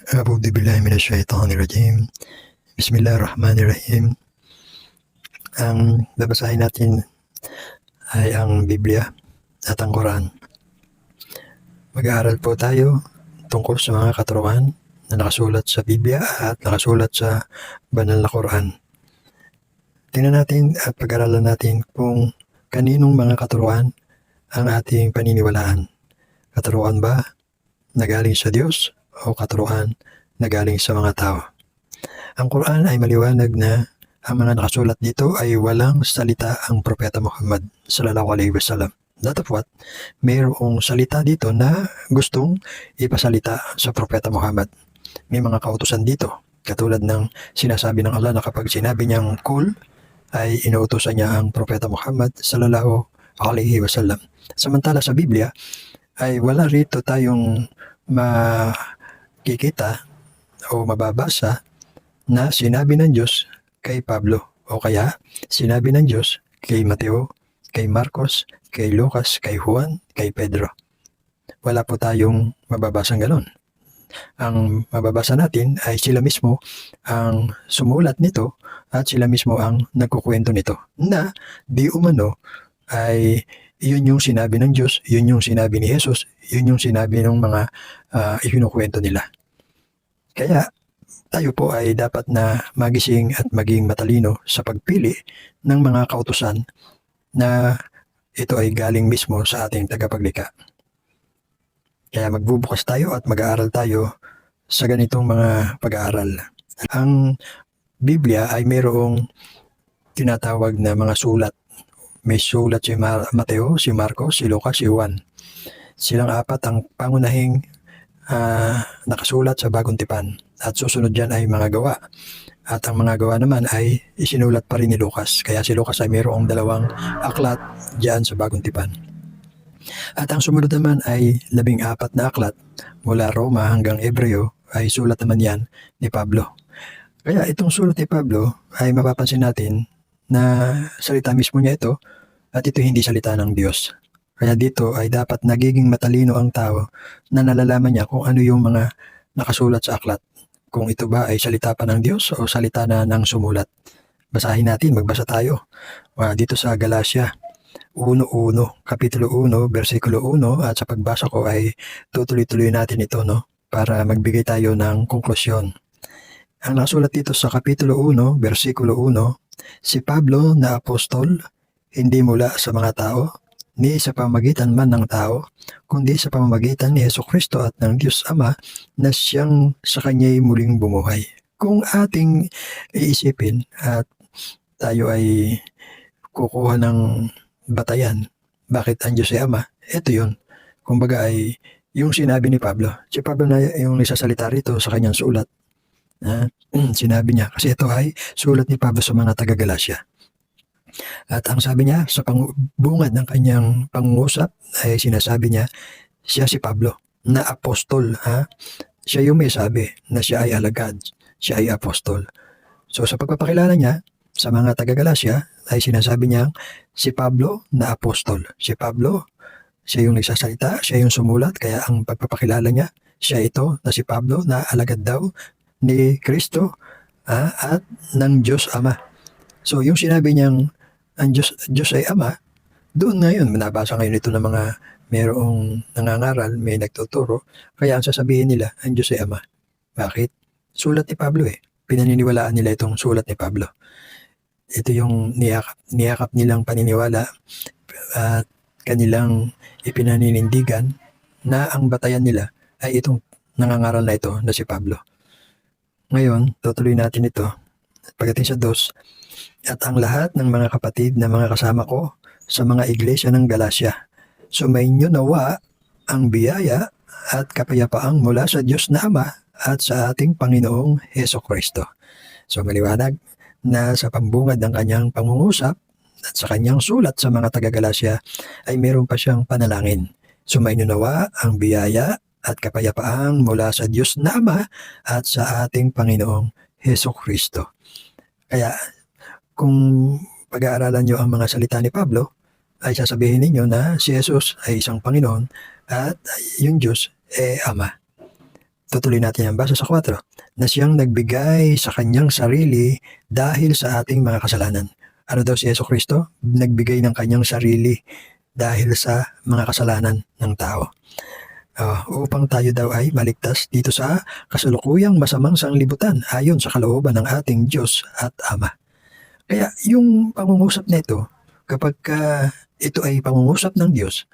A'udzu billahi minasyaitonir rajim. Bismillahirrahmanirrahim. Ang babasahin natin ay ang Biblia at ang Quran. Mag-aaral po tayo tungkol sa mga katuruan na nakasulat sa Biblia at nakasulat sa banal na Quran. Tingnan natin at pag-aralan natin kung kaninong mga katuruan ang ating paniniwalaan. Katuruan ba na galing sa Diyos o katuruan na galing sa mga tao? Ang Quran ay maliwanag na ang mga nakasulat dito ay walang salita ang Propeta Muhammad sallallahu alaihi wasallam. Datapwat, mayroong salita dito na gustong ipasalita sa Propeta Muhammad. May mga kautusan dito, katulad ng sinasabi ng Allah na kapag sinabi niyang kul, ay inuutosan niya ang Propeta Muhammad sallallahu alaihi wasallam. Samantala sa Biblia, ay wala rito tayong makikita o mababasa na sinabi ng Diyos kay Pablo o kaya sinabi ng Diyos kay Mateo, kay Marcos, kay Lucas, kay Juan, kay Pedro. Wala po tayong mababasang ganon. Ang mababasa natin ay sila mismo ang sumulat nito at sila mismo ang nagkukwento nito na di umano ay yun yung sinabi ng Diyos, yun yung sinabi ni Jesus, yun yung sinabi ng mga ikinukwento nila. Kaya tayo po ay dapat na magising at maging matalino sa pagpili ng mga kautusan na ito ay galing mismo sa ating tagapaglikha. Kaya magbubukas tayo at mag-aaral tayo sa ganitong mga pag-aaral. Ang Biblia ay mayroong tinatawag na mga sulat. May sulat si Mateo, si Marcos, si Lucas, si Juan. Silang apat ang pangunahing nakasulat sa Bagong Tipan. At susunod dyan ay mga gawa. At ang mga gawa naman ay isinulat pa rin ni Lucas. Kaya si Lucas ay mayroong 2 aklat dyan sa Bagong Tipan. At ang sumunod naman ay 14 na aklat mula Roma hanggang Hebreo ay sulat naman yan ni Pablo. Kaya itong sulat ni Pablo ay mapapansin natin na salita mismo niya ito at ito hindi salita ng Diyos. Kaya dito ay dapat nagiging matalino ang tao na nalalaman niya kung ano yung mga nakasulat sa aklat. Kung ito ba ay salita pa ng Diyos o salita na ng sumulat. Basahin natin, magbasa tayo. Dito sa Galacia 1:1, Kapitulo 1, versikulo 1 at sa pagbasa ko ay tutuloy-tuloy natin ito para magbigay tayo ng konklusyon. Ang nakasulat dito sa Kapitulo 1, versikulo 1, si Pablo na apostol, hindi mula sa mga tao, ni sa pamamagitan man ng tao, kundi sa pamamagitan ni Jesucristo at ng Diyos Ama na siyang sa kanya'y muling bumuhay. Kung ating iisipin at tayo ay kukuha ng batayan, bakit ang Diyos ay Ama? Ito yun. Kumbaga ay yung sinabi ni Pablo. Si Pablo na yung nagsasalita rito sa kanyang sulat. Sinabi niya, kasi ito ay sulat ni Pablo sa mga taga-Galacia. At ang sabi niya, sa bungad ng kanyang pangungusap, ay sinasabi niya, siya si Pablo, na apostol. Siya yung may sabi na siya ay alagad, siya ay apostol. So sa pagpapakilala niya, sa mga taga-Galacia, ay sinasabi niya, si Pablo na apostol. Si Pablo, siya yung nagsasalita, siya yung sumulat, kaya ang pagpapakilala niya, siya ito na si Pablo na alagad daw ni Kristo at ng Diyos Ama. So yung sinabi niyang ang Diyos ay Ama, doon ngayon, manabasa ngayon ito ng mga mayroong nangangaral, may nagtuturo, kaya ang sasabihin nila, ang Diyos ay Ama. Bakit? Sulat ni Pablo Pinaniniwalaan nila itong sulat ni Pablo. Ito yung niyakap nilang paniniwala at kanilang ipinaninindigan na ang batayan nila ay itong nangangaral na ito na si Pablo. Ngayon, tutuloy natin ito. Pagdating sa 2, at ang lahat ng mga kapatid na mga kasama ko sa mga iglesia ng Galacia, sumainyo nawa ang biyaya at kapayapaang mula sa Diyos na Ama at sa ating Panginoong Hesukristo. So maliwanag na sa pambungad ng kanyang pangungusap at sa kanyang sulat sa mga taga-Galacia ay meron pa siyang panalangin. Sumainyo nawa ang biyaya at kapayapaang mula sa Diyos na Ama at sa ating Panginoong Hesukristo. Kaya kung pag-aaralan nyo ang mga salita ni Pablo, ay sasabihin ninyo na si Jesus ay isang Panginoon at yung Diyos Ama. Tutuloy natin ang basa sa 4, na siyang nagbigay sa kanyang sarili dahil sa ating mga kasalanan. Ano daw si Jesucristo? Nagbigay ng kanyang sarili dahil sa mga kasalanan ng tao. Upang tayo daw ay maligtas dito sa kasalukuyang masamang sanglibutan ayon sa kalooban ng ating Diyos at Ama. Kaya yung pangungusap na ito, kapag ito ay pangungusap ng Diyos,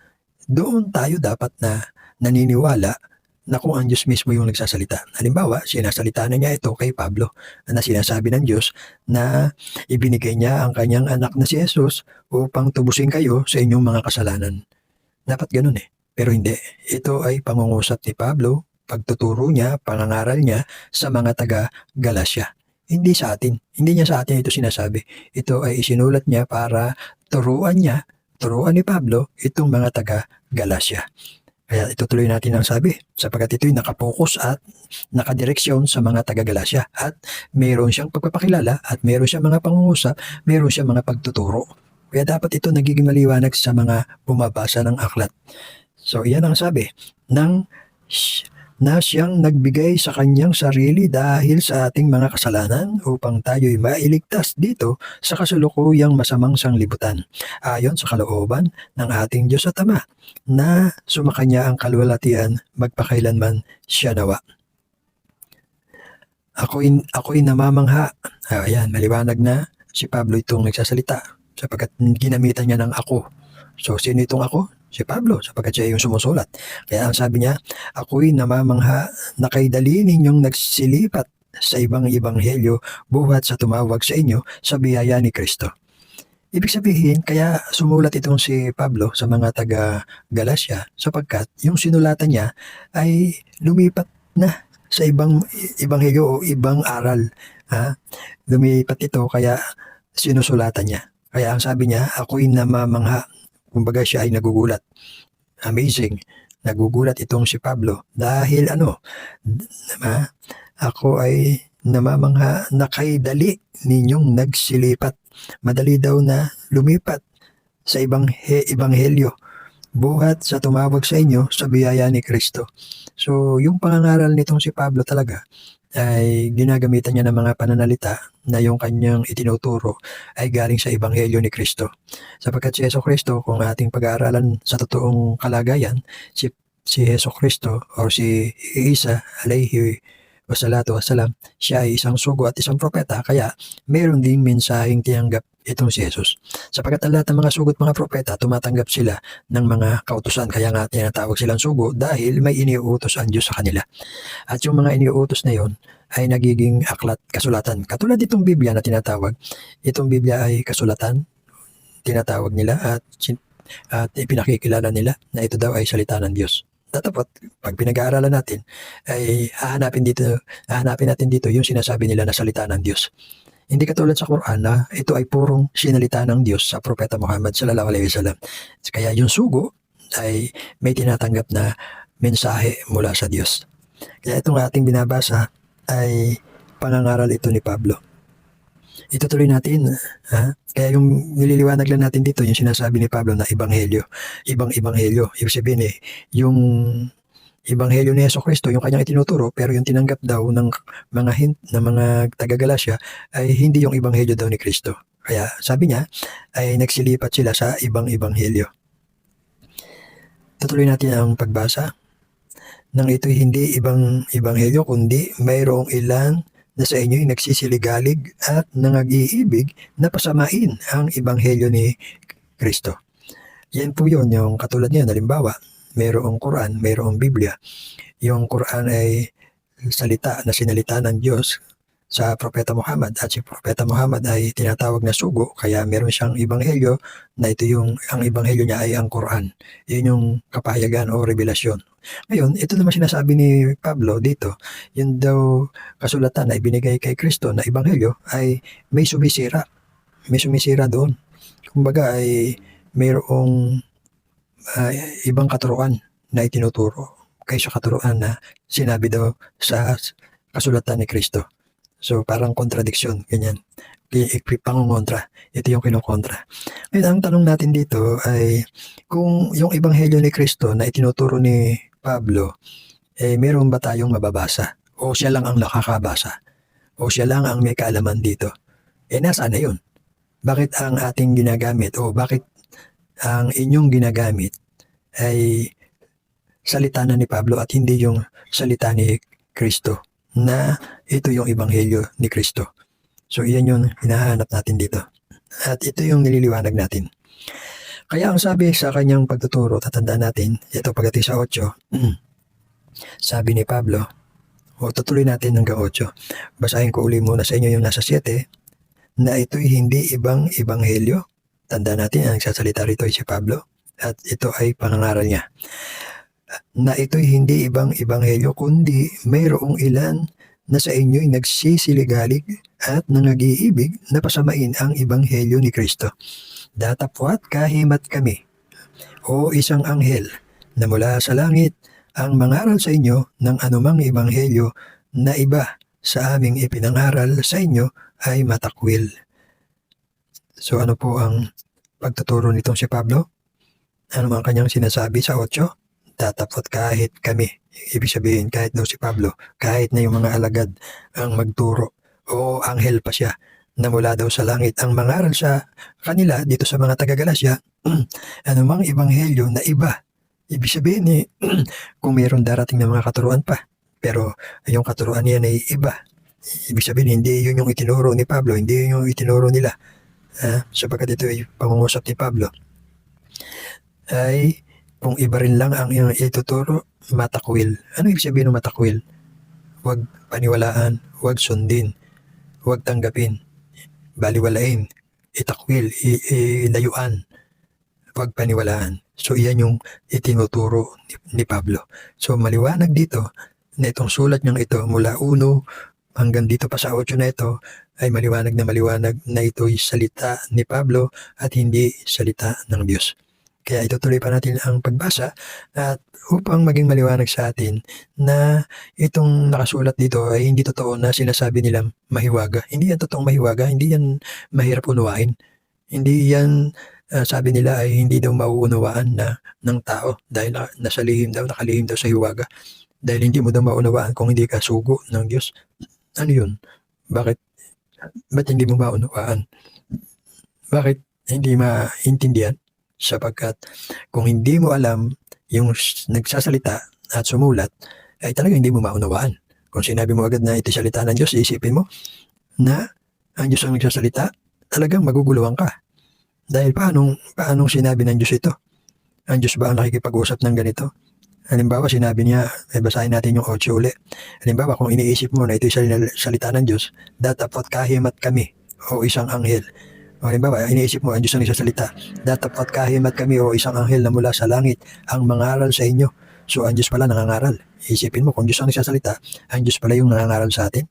doon tayo dapat na naniniwala na kung ang Diyos mismo yung nagsasalita. Halimbawa, sinasalita na niya ito kay Pablo na sinasabi ng Diyos na ibinigay niya ang kanyang anak na si Jesus upang tubusin kayo sa inyong mga kasalanan. Dapat ganun eh. Pero hindi. Ito ay pangungusap ni Pablo, pagtuturo niya, pangangaral niya sa mga taga-Galacia. Hindi sa atin. Hindi niya sa atin ito sinasabi. Ito ay isinulat niya para turuan ni Pablo itong mga taga-Galacia. Kaya itutuloy natin ang sabi, sapagkat ito'y nakapokus at nakadireksyon sa mga taga-Galacia at mayroon siyang pagpapakilala at mayroon siyang mga pangungusap, mayroon siyang mga pagtuturo. Kaya dapat ito nagiging maliwanag sa mga bumabasa ng aklat. So iyan ang sabi, na siyang nagbigay sa kanyang sarili dahil sa ating mga kasalanan upang tayo'y mailigtas dito sa kasalukuyang masamang sanglibutan ayon sa kalooban ng ating Diyos at Ama na sumakanya ang kalwalatian magpakailanman siya nawa. Ako'y namamangha. Ayan, maliwanag na si Pablo itong nagsasalita sapagkat ginamitan niya ng ako. So sino itong ako? Si Pablo, sapagkat siya yung sumusulat. Kaya ang sabi niya, ako'y namamangha na kay dali ninyong nagsilipat sa ibang ebanghelyo buhat sa tumawag sa inyo sa biyaya ni Kristo. Ibig sabihin, kaya sumulat itong si Pablo sa mga taga-Galacia sapagkat yung sinulatan niya ay lumipat na sa ibang ebanghelyo o ibang aral. Lumipat ito kaya sinusulatan niya. Kaya ang sabi niya, ako'y namamangha. Kumbaga siya ay nagugulat. Amazing. Nagugulat itong si Pablo. Dahil ako ay namamangha na kay dali ninyong nagsilipat. Madali daw na lumipat sa ibang ebanghelyo. Buhat sa tumawag sa inyo sa biyaya ni Kristo. So yung pangangaral nitong si Pablo talaga ay ginagamitan niya ng mga pananalita na yung kanyang itinuturo ay galing sa Ebanghelyo ni Kristo. Sapagkat si Jesucristo, kung ating pag-aaralan sa totoong kalagayan, si Jesucristo or si Isa alayhi wassalatu wassalam, siya ay isang sugo at isang propeta, kaya mayroon ding mensaheng tinanggap itong si Jesus. Sapagkat ang lahat ng mga sugo at mga propeta, tumatanggap sila ng mga kautusan, kaya nga tinatawag silang sugo dahil may iniuutos ang Diyos sa kanila. At yung mga iniuutos na yon ay nagiging aklat, kasulatan. Katulad itong Biblia na tinatawag, itong Biblia ay kasulatan, tinatawag nila at ipinakikilala nila na ito daw ay salita ng Diyos. Tatapot, pag pinag-aaralan natin, ay hahanapin natin dito yung sinasabi nila na salita ng Diyos. Hindi katulad sa Quran na ito ay purong sinalita ng Diyos sa Propeta Muhammad sallallahu alaihi wasallam. Kaya yung sugo ay may tinatanggap na mensahe mula sa Diyos. Kaya itong ating binabasa ay pangangaral ito ni Pablo. Itutuloy natin. Kaya yung nililiwanag lang natin dito, yung sinasabi ni Pablo na ebanghelyo. Ibang ebanghelyo. Ibig sabihin yung ebanghelyo ni Jesucristo, yung kanyang itinuturo, pero yung tinanggap daw ng mga taga-Galacia ay hindi yung ebanghelyo daw ni Kristo. Kaya sabi niya ay nagsilipat sila sa ibang ebanghelyo. Tutuloy natin ang pagbasa. Nang ito'y hindi ibang ebanghelyo, kundi mayroong ilan na sa inyo'y nagsisiligalig at nangag-iibig na pasamain ang ebanghelyo ni Kristo. Yan po yun, yung katulad niya, halimbawa, mayroong Quran, mayroong Biblia. Yung Quran ay salita na sinalita ng Diyos sa Propeta Muhammad at si Propeta Muhammad ay tinatawag na sugo, kaya meron siyang ebanghelyo na ito ang ebanghelyo niya ay ang Quran. Yun yung kapahayagan o revelasyon. Ngayon, ito naman sinasabi ni Pablo dito, yun daw kasulatan na ibinigay kay Kristo na ebanghelyo ay may sumisira. May sumisira doon. Kumbaga ay mayroong ibang katuruan na itinuturo kaysa katuruan na sinabi daw sa kasulatan ni Kristo. So parang kontradiksyon, ganyan. Pangungontra. Ito yung kinukontra. Ngayon, ang tanong natin dito ay kung yung ebanghelyo ni Kristo na itinuturo ni Pablo meron ba tayong mababasa? O siya lang ang nakakabasa? O siya lang ang may kaalaman dito? Nasaan na yun? Bakit ang ating ginagamit o bakit ang inyong ginagamit ay salita na ni Pablo at hindi yung salita ni Kristo, na ito yung ebanghelyo ni Kristo? So iyan yung hinahanap natin dito. At ito yung nililiwanag natin. Kaya ang sabi sa kanyang pagtuturo, tatandaan natin, ito pagdating sa 8, sabi ni Pablo, o tutuloy natin hanggang 8. Basahin ko uli muna sa inyo yung nasa 7, na ito'y hindi ibang ebanghelyo. Tandaan natin, ang nagsasalita rito ay si Pablo, at ito ay pangangaral niya. Na ito'y hindi ibang ebanghelyo, kundi mayroong ilan na sa inyo'y nagsisiligalig at nangag-iibig na pasamain ang ebanghelyo ni Kristo. Datapwat kahimat kami, o isang anghel na mula sa langit ang mangaral sa inyo ng anumang ebanghelyo na iba sa aming ipinangaral sa inyo ay matakwil. So ano po ang pagtuturo nitong si Pablo? Ano ang kanyang sinasabi sa 8? Datapwat kahit kami. Ibig sabihin, kahit daw si Pablo, kahit na yung mga alagad ang magturo o anghel pa siya na mula daw sa langit ang mangaral sa kanila dito sa mga taga-Galasya, anumang ebanghelyo na iba. Ibig sabihin kung mayroon darating na mga katuruan pa, pero yung katuruan niya ay iba. Ibig sabihin, hindi yun yung itinuro ni Pablo, hindi yun yung itinuro nila. Sapagkat ito ay pangungusap ni Pablo. Ay kung iba rin lang ang iyong ituturo, matakwil. Ano ibig sabihin ng matakwil? Huwag paniwalaan, huwag sundin, huwag tanggapin, baliwalain, itakwil, ilayuan, huwag paniwalaan. So iyan yung itinuturo ni Pablo. So maliwanag dito na itong sulat niyang ito mula 1 hanggang dito pa sa 8 na ito ay maliwanag na ito'y salita ni Pablo at hindi salita ng Diyos. Kaya itutuloy pa natin ang pagbasa at upang maging maliwanag sa atin na itong nakasulat dito ay hindi totoo na sinasabi nilang mahiwaga. Hindi yan totoong mahiwaga, hindi yan mahirap unawain. Hindi yan sabi nila ay hindi daw mauunawaan na ng tao dahil nasa lihim daw, nakalihim daw sa hiwaga. Dahil hindi mo daw maunawaan kung hindi ka sugo ng Diyos. Ano yun? Ba't hindi mo maunawaan? Bakit hindi maintindihan? Sapagkat kung hindi mo alam yung nagsasalita at sumulat, ay talagang hindi mo maunawaan. Kung sinabi mo agad na ito salita ng Diyos, isipin mo na ang Diyos ang nagsasalita, talagang maguguluhan ka. Dahil paanong sinabi ng Diyos ito? Ang Diyos ba ang nakikipag-usap ng ganito? Halimbawa, sinabi niya, basahin natin yung 8 uli. Halimbawa, kung iniisip mo na ito'y salita ng Diyos, datapwat kahimat kami, o isang anghel. O halimbawa, iniisip mo, ang Diyos ang nagsasalita, datapwat kahimat kami, o isang anghel na mula sa langit ang mangaral sa inyo. So, ang Diyos pala nangangaral. Isipin mo, kung Diyos ang nagsasalita, ang Diyos pala yung nangangaral sa atin,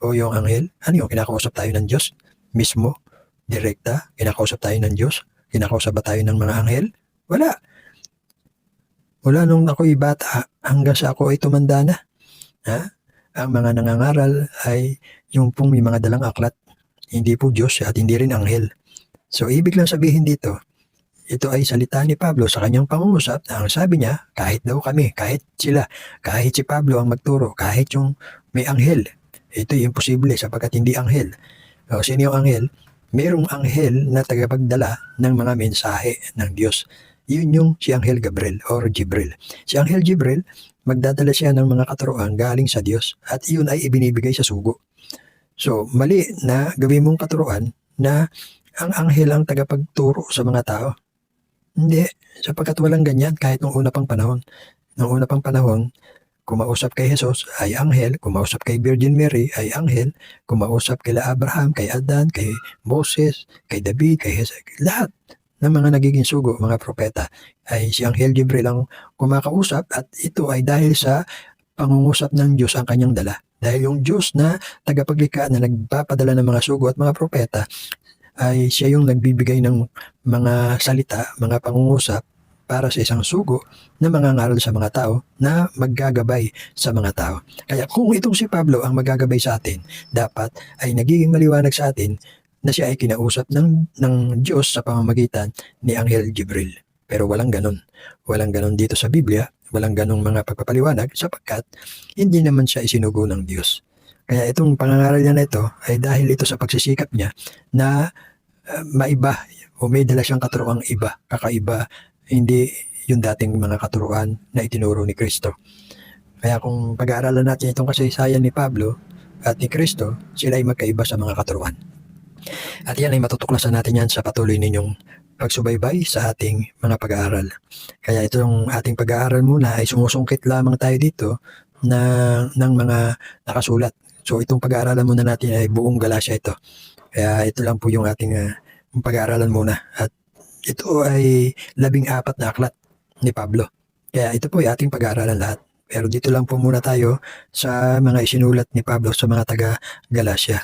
o yung anghel. Ano yung kinakausap tayo ng Diyos? Mismo, direkta, kinakausap tayo ng Diyos? Kinakausap ba tayo ng mga anghel? Wala. Mula nung ako'y bata hanggang sa ako ay tumanda na. Ang mga nangangaral ay yung pong may mga dalang aklat. Hindi po Diyos at hindi rin anghel. So ibig lang sabihin dito, ito ay salita ni Pablo sa kanyang pangungusap na ang sabi niya, kahit daw kami, kahit sila, kahit si Pablo ang magturo, kahit yung may anghel, ito'y imposible sapagkat hindi anghel. O, sino yung anghel? Merong anghel na tagapagdala ng mga mensahe ng Diyos. Yun yung si Anghel Gabriel or Jibril. Si Anghel Jibril, magdadala siya ng mga katuruan galing sa Diyos at yun ay ibinibigay sa sugo. So, mali na gawin mong katuruan na ang anghel ang tagapagturo sa mga tao. Hindi, sapagkat walang ganyan kahit nung una pang panahon. Nung una pang panahon, kumausap kay Jesus ay anghel, kumausap kay Virgin Mary ay anghel, kumausap kay Abraham, kay Adan, kay Moses, kay David, kay Hezekiah, lahat ng mga nagiging sugo, mga propeta, ay si Anghel Gabriel ang kumakausap at ito ay dahil sa pangungusap ng Diyos ang kanyang dala. Dahil yung Diyos na tagapaglikha na nagpapadala ng mga sugo at mga propeta ay siya yung nagbibigay ng mga salita, mga pangungusap para sa isang sugo na mangangaral sa mga tao na maggagabay sa mga tao. Kaya kung itong si Pablo ang maggagabay sa atin, dapat ay nagiging maliwanag sa atin na siya ay kinausap ng Diyos sa pamamagitan ni Anghel Jibril. Pero walang ganon. Walang ganon dito sa Biblia Walang ganong mga pagpapaliwanag sapagkat hindi naman siya isinugo ng Diyos. Kaya itong pangangaral niya na ito ay dahil ito sa pagsisikap niya na maiba o may dala siyang katuroang iba, kakaiba, hindi yung dating mga katuruan na itinuro ni Kristo. Kaya kung pag-aaralan natin itong kasaysayan ni Pablo at ni Kristo, sila ay magkaiba sa mga katuruan. At yan ay matutuklasan natin yan sa patuloy ninyong pagsubaybay sa ating mga pag-aaral. Kaya itong ating pag-aaral muna ay sumusungkit lamang tayo dito ng mga nakasulat. So itong pag-aaralan muna natin ay buong Galacia ito. Kaya ito lang po yung ating pag-aaralan muna. At ito ay 14 na aklat ni Pablo. Kaya ito po ay ating pag-aaralan lahat. Pero dito lang po muna tayo sa mga isinulat ni Pablo sa mga taga Galacia.